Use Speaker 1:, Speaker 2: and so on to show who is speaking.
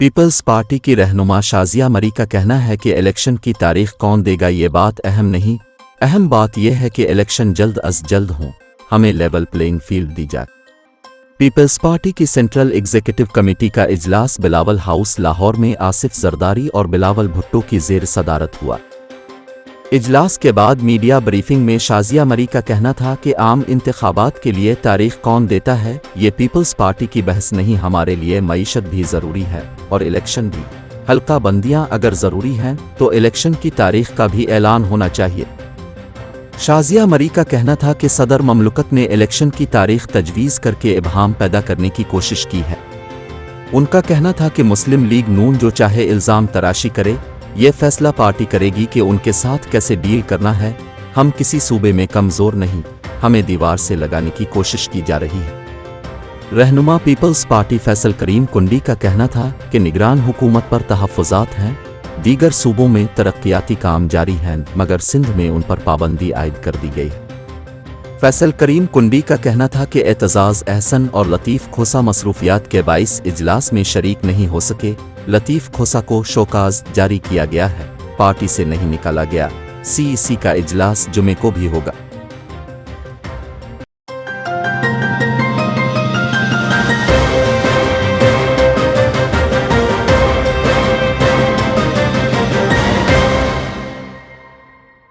Speaker 1: Peoples party की रहनुमा शाजिया मरी का कहना है कि इलेक्शन की तारीख कौन देगा ये बात अहम नहीं, अहम बात यह है कि इलेक्शन जल्द अज जल्द हों, हमें लेवल प्लेइंग फील्ड दी जाए। पीपल्स पार्टी की सेंट्रल एग्जीक्यूटिव कमेटी का इजलास बिलावल हाउस लाहौर में आसिफ जरदारी और बिलावल भुट्टो की जेर सदारत हुआ। इजलास के बाद मीडिया ब्रीफिंग में शाजिया मरी का कहना था कि आम इंतखाबात के लिए तारीख कौन देता है ये पीपल्स पार्टी की बहस नहीं, हमारे लिए मईशत भी ज़रूरी है और इलेक्शन भी। हल्का बंदियां अगर ज़रूरी हैं तो इलेक्शन की तारीख का भी ऐलान होना चाहिए। शाजिया मरी का कहना था कि सदर ममलकत ने इलेक्शन की तारीख तजवीज़ करके इबहाम पैदा करने की कोशिश की है। उनका कहना था कि मुस्लिम लीग नून जो चाहे इल्ज़ाम तराशी करे, ये फैसला पार्टी करेगी कि उनके साथ कैसे डील करना है। हम किसी सूबे में कमज़ोर नहीं, हमें दीवार से लगाने की कोशिश की जा रही है। रहनुमा पीपल्स पार्टी फैसल करीम कुंडी का कहना था कि निगरान हुकूमत पर तहफ़्फ़ुज़ात हैं, दीगर सूबों में तरक्याती काम जारी हैं मगर सिंध में उन पर पाबंदी आयद कर दी गई। फैसल करीम कुंडी का कहना था कि एतजाज़ अहसन और लतीफ़ खोसा मसरूफियात के बाइस इजलास में शरीक नहीं हो सके। लतीफ़ खोसा को शोकाज जारी किया गया है, पार्टी से नहीं निकाला गया। CEC का इजलास जुमे को भी होगा।